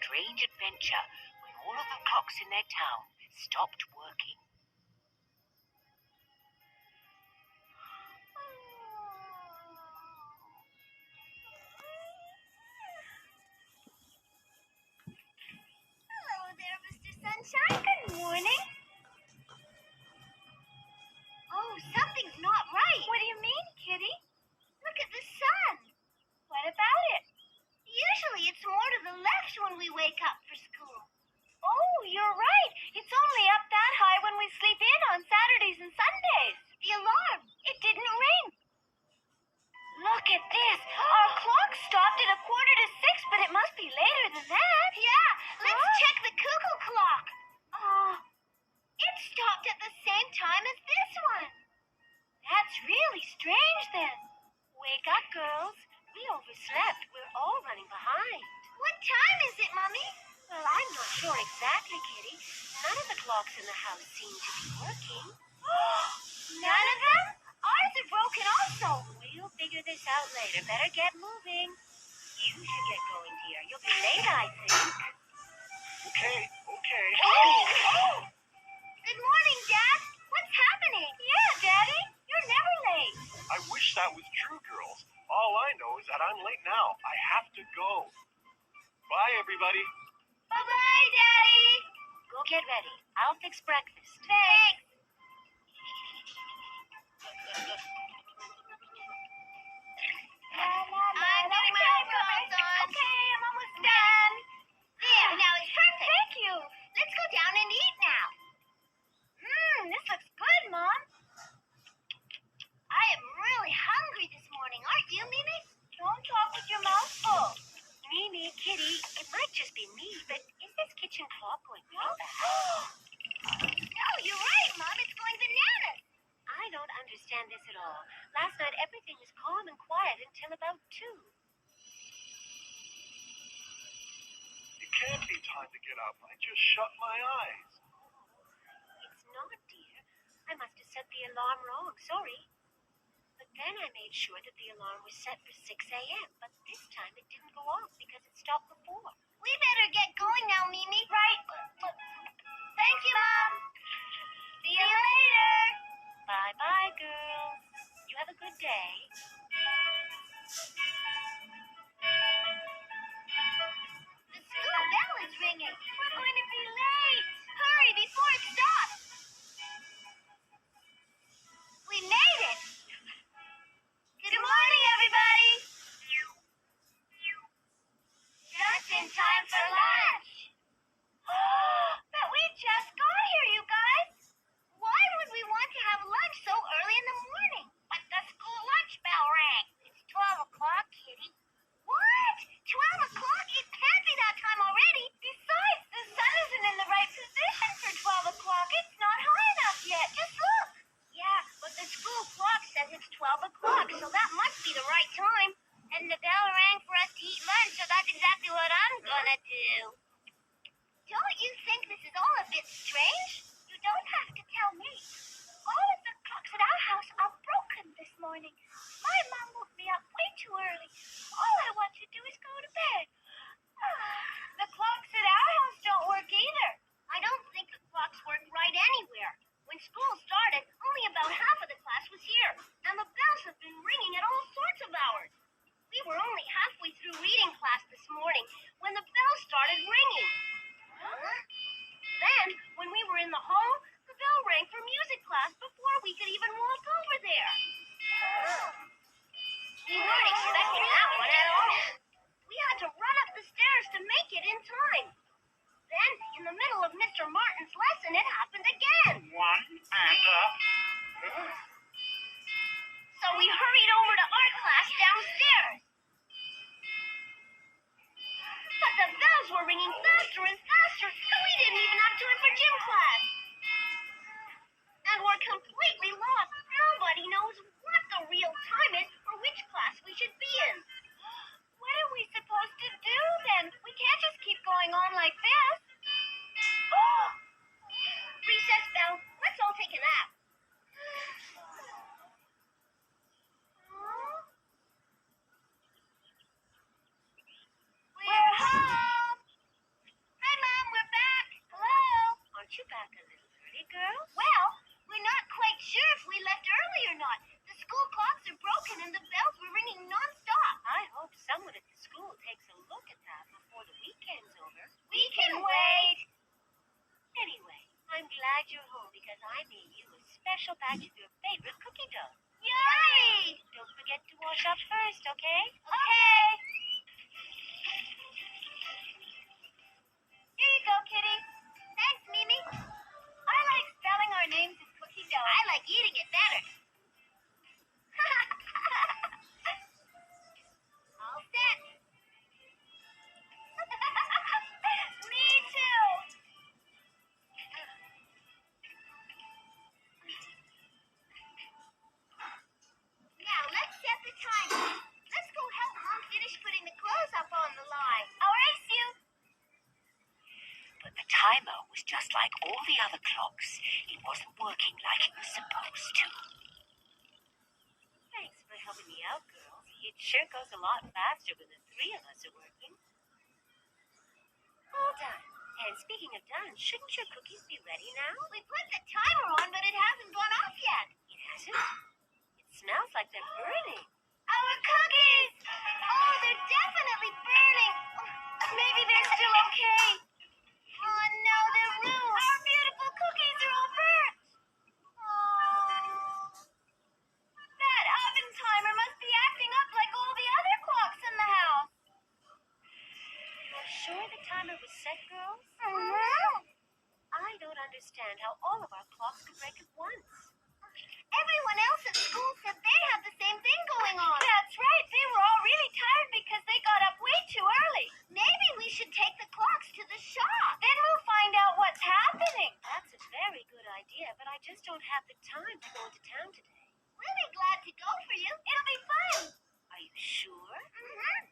strange adventure when all of the clocks in their town stopped working. Hello there, Mr. Sunshine. Good morning. Oh, something's not right. What do you mean, Kitty? Look at the sun. What about it? Usually it's more to the left when we wake up for school. Oh, you're right. It's only up that high when we sleep in on Saturdays and Sundays. The alarm, it didn't ring. Look at this. Our clock stopped at 5:45, but it must be later than that. Yeah, let's check the cuckoo clock. Oh, it stopped at the same time as this one. That's really strange then. Wake up, girls. We overslept. We're all running behind. What time is it, Mommy? Well, I'm not sure exactly, Kitty. None of the clocks in the house seem to be working. None of them? Ours are broken also. We'll figure this out later. Better get moving. You should get going, dear. You'll be late, I think. Okay. Oh! Good morning, Dad. What's happening? Yeah, Daddy. You're never late. I wish that was true, girls. All I know is that I'm late now. I have to go. Bye, everybody. Bye-bye, Daddy. Go get ready. I'll fix breakfast. Thanks. I'm getting my overalls on. Okay, I'm almost done. There, now it's perfect. Thank you. Let's go down and eat now. This looks good, Mom. I am really hungry this morning, aren't you, Mimi? Don't talk with your mouth full. Mimi, Kitty, it might just be me, but is this kitchen clock going way back? No, you're right, Mom. It's going bananas. I don't understand this at all. Last night everything was calm and quiet until about 2. It can't be time to get up. I just shut my eyes. It's not, dear. I must have set the alarm wrong. Sorry. But then I made sure that the alarm was set for 6 a.m., but this time it didn't go off because it stopped before. We better get going now, Mimi. Right. Thank you, Mom. See you later. Bye-bye, girls. You have a good day. The school bell is ringing. We're going to be late. Hurry before it stops. We made it. Good morning, everybody. Just in time for lunch. But we just got here, you guys. Why would we want to have lunch so early in the morning? But the school lunch bell rang. It's 12 o'clock, Kitty. What? 12 o'clock? It can't be that time already. Besides, the sun isn't in the right position for 12 o'clock. It's not high enough yet. Just look. Yeah, but the school clock says it's 12 o'clock, so that must be the right time. And the bell rang for us to eat lunch, so that's exactly what I'm gonna do. Don't you think this is all a bit strange? You don't have to tell me. All of the clocks at our house are broken this morning. My mom woke me up way too early. All I want to do is go to bed. The clocks at our house don't work either. I don't think the clocks work right anywhere. When school started, only about half of the class was here, and the bells have been ringing at all sorts of hours. We were only halfway through reading class this morning when the bell started ringing. Then, when we were in the hall, the bell rang for music class before we could even walk over there. We weren't expecting that one at all. We had to run up the stairs to make it in time. Then, in the middle of Mr. Martin's lesson, it happened again. One and So we hurried over to art class downstairs. But the bells were ringing faster and faster, so we didn't even have time for gym class. And we're completely lost. Nobody knows what the real time is or which class we should be in. What are we supposed to do then? We can't just keep going on like this. Recess bell. Let's all take a nap. a special batch of your favorite cookie dough. Yummy! Don't forget to wash up first, okay? Okay. Here you go, Kitty. Thanks, Mimi. I like spelling our names in cookie dough. I like eating it better. All set. Me too. Now let's set the timer. Let's go help Mom finish putting the clothes up on the line. I'll race you. But the timer was just like all the other clocks. It wasn't working like it was supposed to. Thanks for helping me out, girls. It sure goes a lot faster when the three of us are working. All done. And speaking of done, shouldn't your cookies be ready now? We put the timer on, but it hasn't gone off yet. It hasn't? It smells like they're burning. Our cookies! Oh, they're definitely burning. Maybe they're still okay. Oh, no, they're ruined. Our beautiful cookies are all burnt. Oh. That oven timer must be acting up like all the other clocks in the house. You're sure the timer was set, girls? Mm-hmm. I don't understand how all of our clocks could break at once. Everyone else at school said they have the same thing going on. That's right. They were all really tired because they got up way too early. Maybe we should take the clocks to the shop. Then we'll find out what's happening. That's a very good idea, but I just don't have the time to go into town today. We'll be glad to go for you. It'll be fun. Are you sure? Mm-hmm.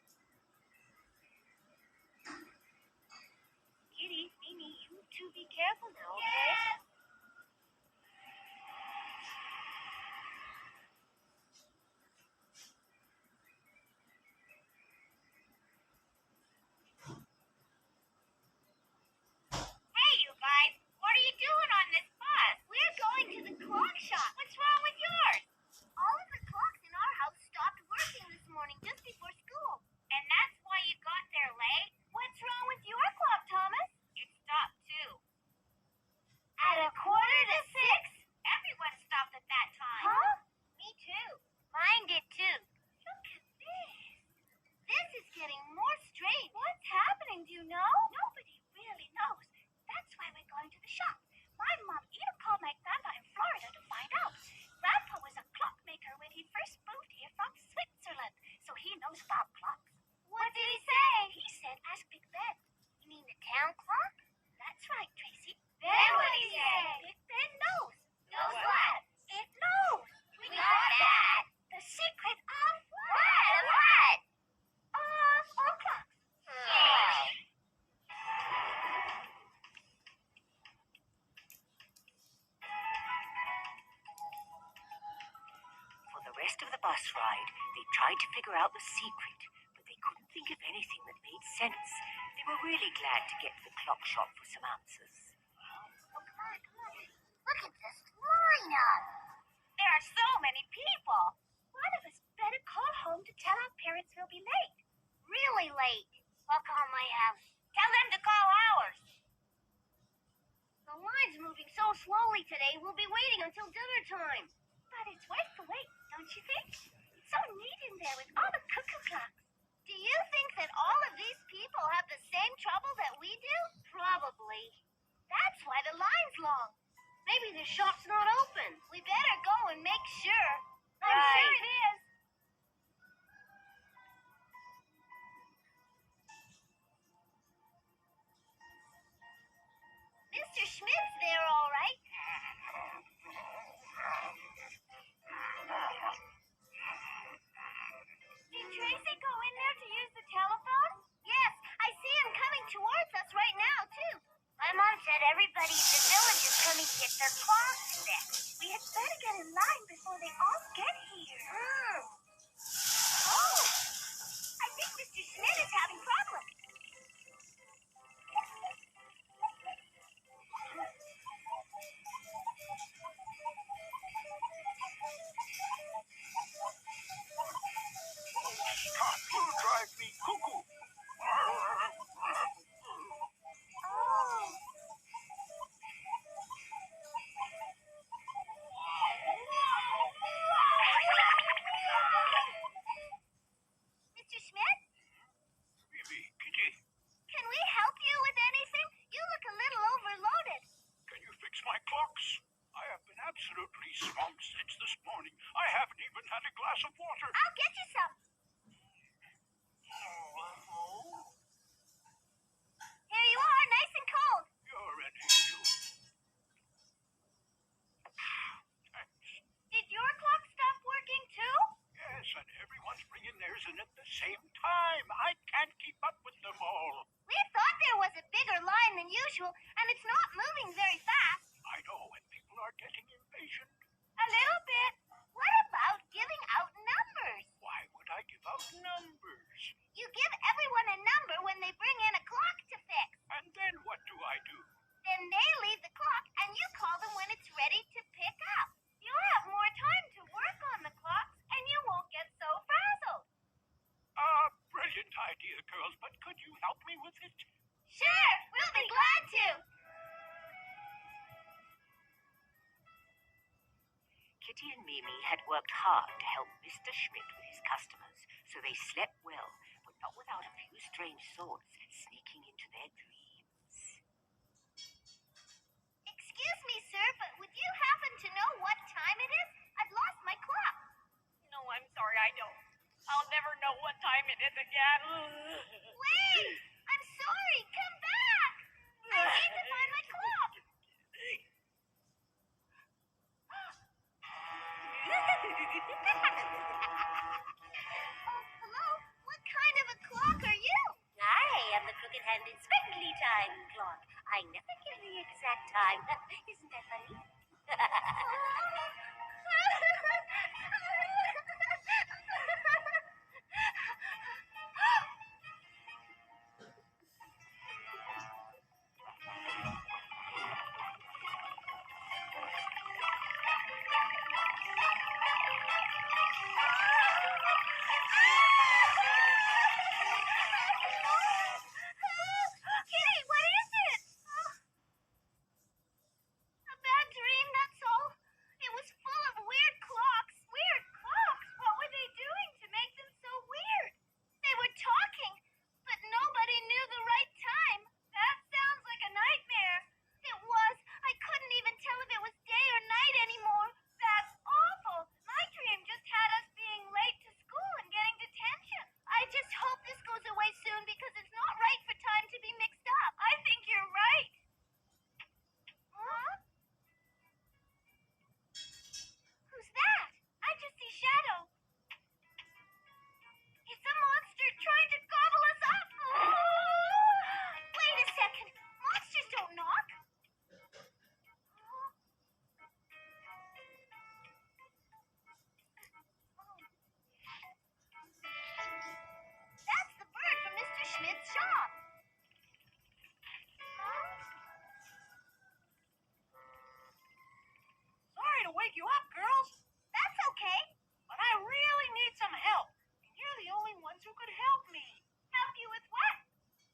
Kitty, Mimi, you two be careful now, okay? Yes. Hey, you guys. What are you doing on this bus? We're going to the clock shop. What's wrong with yours? All of the clocks in our house stopped working this morning just before school. And that's why you got there late? What's wrong with your clock, Thomas? It stopped too. At 5:45? Everyone stopped at that time. Huh? Me too. Mine did too. Look at this. This is getting more strange. What's happening? Do you know? Nobody really knows. That's why we're going to the shop. My mom even called my grandpa in Florida to find out. Grandpa was a clockmaker when he first moved here from Switzerland, so he knows about clocks. What did he say? He said, ask Big Ben. You mean the town clock? That's right, Tracy. Then what did he say? Big Ben knows. Knows what? It knows. We got that. The secret of what? What? All clocks. For the rest of the bus ride, they tried to figure out the secret, but they couldn't think of anything that made sense. They were really glad to get to the clock shop for some answers. Come on. Look at this lineup. There are so many people. One of us better call home to tell our parents we'll be late. Really late. I'll call my house. Tell them to call ours. The line's moving so slowly today, we'll be waiting until dinner time. But it's worth the wait, don't you think? It's so neat in there with all the cuckoo clocks. Do you think that all of these people have the same trouble that we do? Probably. That's why the line's long. Maybe the shop's not open. We better go and make sure. I'm sure it is. Mr. Schmidt's there, all right. Did Tracy go in there to use the telephone? Yes, I see him coming towards us right now, too. My mom said everybody in the village is coming to get their clocks fixed. We had better get in line before they all get here. Oh, I think Mr. Schmidt is having problems. Stop, you drive me cuckoo. hungry swamp since this morning. I haven't even had a glass of water. I'll get you some. Here you are, nice and cold. You're an angel. Thanks. Did your clock stop working too? Yes, and everyone's bringing theirs in at the same time. I can't keep up with them all. We thought there was a bigger line than usual, and it's not moving very fast. I know, and people are getting impatient. A little bit. What about giving out numbers? Why would I give out numbers? You give everyone a number when they bring in a clock to fix. And then what do I do? Then they leave the clock, and you call them when it's ready to pick up. You'll have more time to work on the clocks, and you won't get so frazzled. Brilliant idea, girls, but could you help me with it? Sure, we'll be glad to. Kitty and Mimi had worked hard to help Mr. Schmidt with his customers, so they slept well, but not without a few strange thoughts sneaking into their dreams. Excuse me, sir, but would you happen to know what time it is? I've lost my clock. No, I'm sorry, I don't. I'll never know what time it is again. Wait! I'm sorry! Come back! I need to find my clock! Hello? What kind of a clock are you? I am the crooked-handed spindly time clock. I never give the exact time. Isn't that funny? Kitty, what is it? A bad dream, that's all. It was full of weird clocks. Weird clocks? What were they doing to make them so weird? They were talking, but nobody knew the right time. That sounds like a nightmare. It was. I couldn't even tell if it was day or night anymore. That's awful. My dream just had us being late to school and getting detention. I just hope this goes away soon because it's not right for time to be mixed up. I think you're right. Huh? Who's that? I just see shadow. It's a monster trying to gobble us up. Wait a second. Monsters don't knock. That's the bird from Mr. Schmidt's shop. Sorry to wake you up, girls, That's okay. but I really need some help. And you're the only ones who could help me. Help you with what?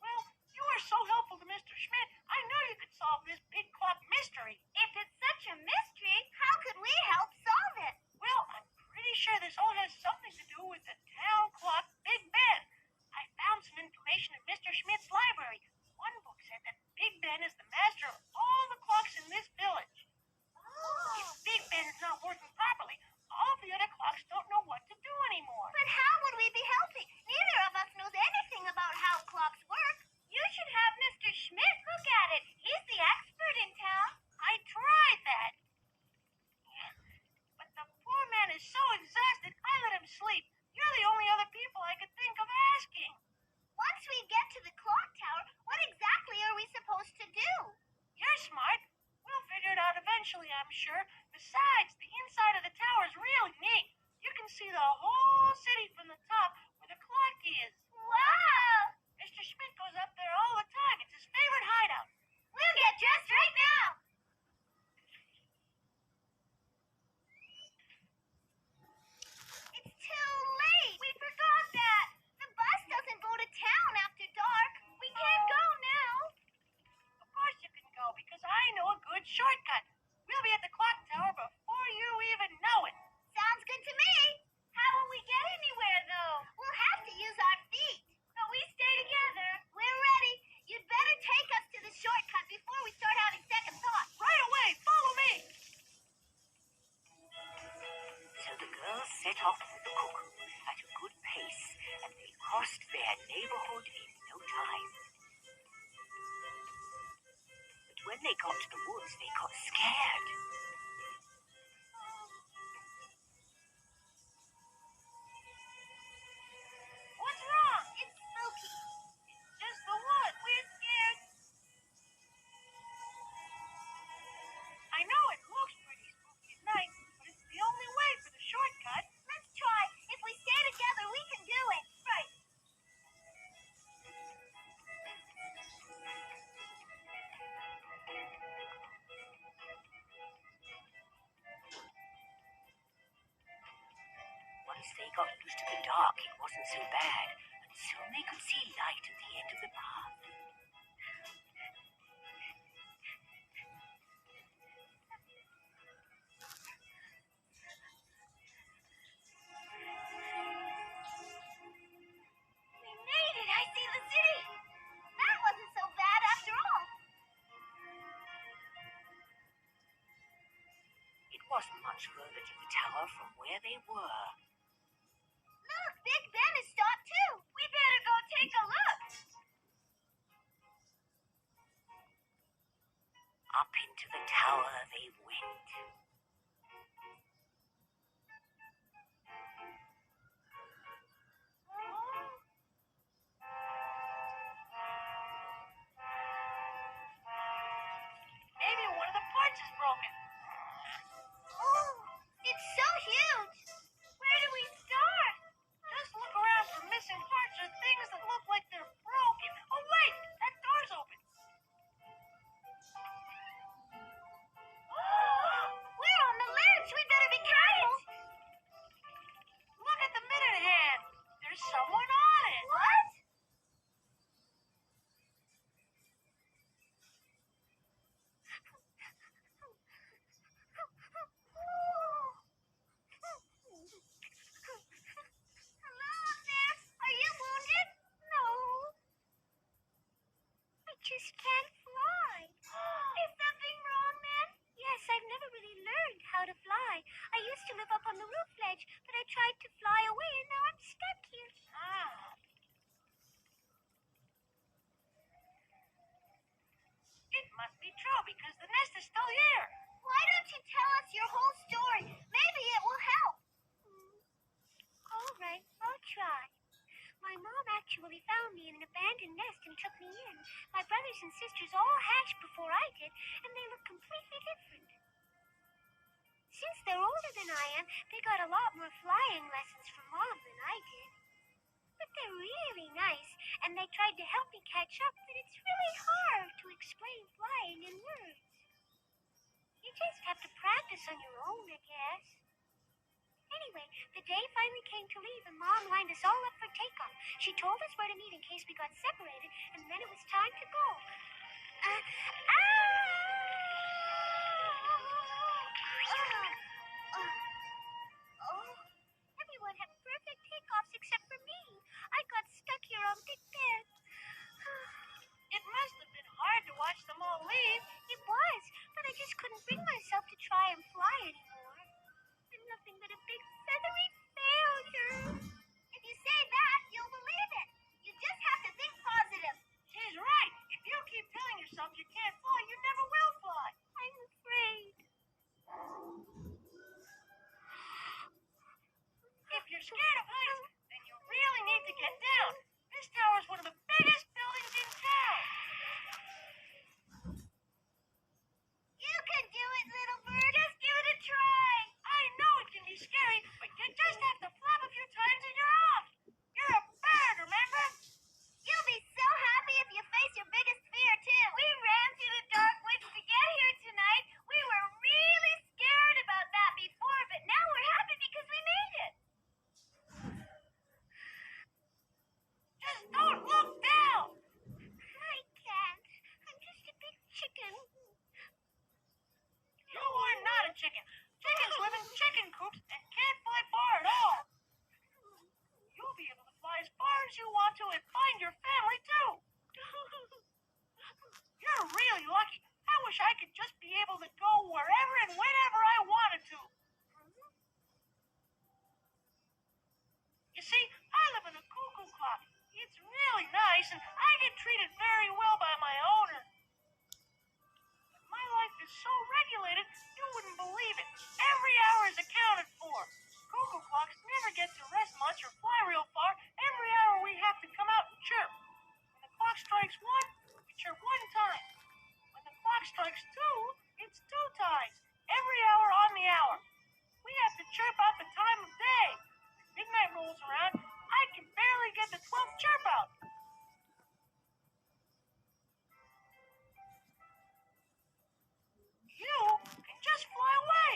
Well, you were so helpful to Mr. Schmidt. I know you could solve this big clock mystery. If it's such a mystery, how could we help solve it? Well, I'm pretty sure this all has something to do with the town clock, Big Ben. I found some information in Mr. Schmidt's library. One book said that Big Ben is the master of all the clocks in this village. If Big Ben is not working properly, all the other clocks don't know what to do anymore. But how would we be helping? Neither of us knows anything about how clocks work. You should have Mr. Schmidt look at it. He's the expert in town. I tried that. set off with the cuckoo at a good pace, and they crossed their neighborhood in no time. But when they got to the woods, they got scared. What's wrong? It's spooky. Just the wood. We're scared. I know it looks pretty spooky at night, but it's the only way for the shortcut. Let's try. If we stay together, we can do it. Right. Once they got used to the dark, it wasn't so bad, and soon they could see light at the end of the path. We made it. I see the city. That wasn't so bad after all. It wasn't much further to the tower from where they were. Look, Big Ben has stopped too. We better go take a look. Up into the tower they went. Maybe one of the parts is broken. Oh, it's so huge. Where do we start? Just look around for missing parts or things that look like they're broken. Oh, wait! That door's open. We're on the ledge. We better be careful. Look at the minute hand. There's someone on it. What? Hello up there. Are you wounded? No. I just can't fly. Is something wrong, man? Yes, I've never really learned how to fly. I used to live up on the roof ledge, but I tried to fly away and now I'm stuck here. It must be true because the nest is still here. Why don't you tell us your whole story? Maybe it will help. All right, I'll try. My mom actually found me in an abandoned nest and took me in. My brothers and sisters all hatched before I did, and they look completely different. Since they're older than I am, they got a lot more flying lessons from Mom than I did. But they're really nice, and they tried to help me catch up, but it's really hard to explain flying in words. You just have to practice on your own, I guess. Anyway, the day finally came to leave, and Mom lined us all up for takeoff. She told us where to meet in case we got separated, and then it was time to go. Everyone had perfect takeoffs except for me. I got stuck here on Big Ben. It must have been hard to watch them all leave. It was, but I just couldn't bring myself to try and fly anymore. I'm nothing but a big feathery failure. If you say that, you'll believe it. You just have to think positive. She's right. If you keep telling yourself you can't fly, you never will fly. I'm afraid. You see, I live in a cuckoo clock. It's really nice, and I get treated very well by my owner. But my life is so regulated, you wouldn't believe it. Every hour is accounted for. Cuckoo clocks never get to rest much or fly real far. Every hour we have to come out and chirp. When the clock strikes 1, we chirp 1 time. When the clock strikes 2, it's 2 times. Every hour on the hour. We have to chirp out the time of day. When midnight rolls around, I can barely get the 12th chirp out. You can just fly away.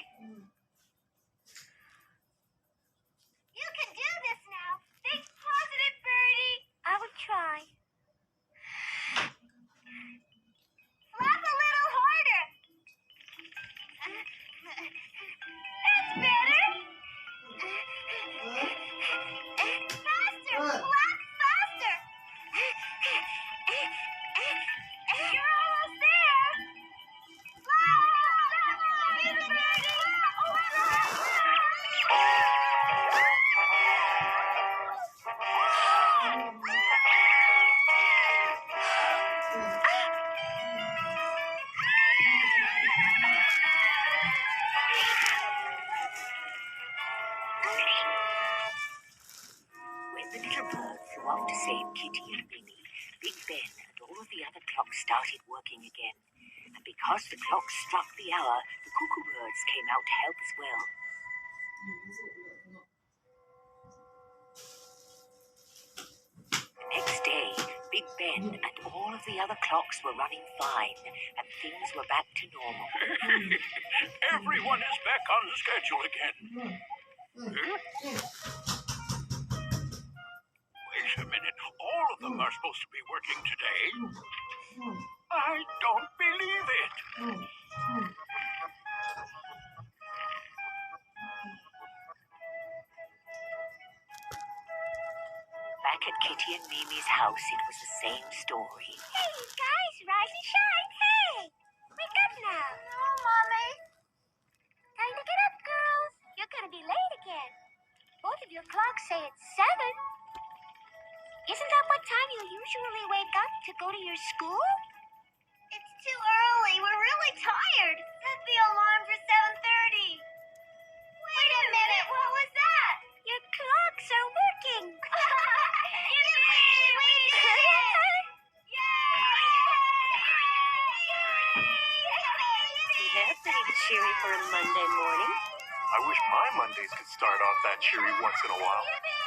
You can do this now. Think positive, Birdie. I will try. Flap a little harder. That's better. Faster. Flap faster. You're almost there. Flap, baby Birdie. When the little bird flew off to save Kitty and Mimi, Big Ben and all of the other clocks started working again. And because the clocks struck the hour, the cuckoo birds came out to help as well. The next day, Big Ben and all of the other clocks were running fine, and things were back to normal. Everyone is back on the schedule again. Wait a minute. All of them are supposed to be working today. I don't believe it. Back at Kitty and Mimi's house, it was the same story. Hey, you guys, rise and shine. Hey, wake up now. No, Mommy. Time to get up, girls. You're going to be late again. Both of your clocks say it's 7. Isn't that what time you usually wake up to go to your school? It's too early. We're really tired. Set the alarm for 7:30. Wait a minute. What was that? Your clocks are working. Yippee! We did it! Yay! That's pretty cheery for a Monday morning. I wish my Mondays could start off that cheery once in a while. Yippee!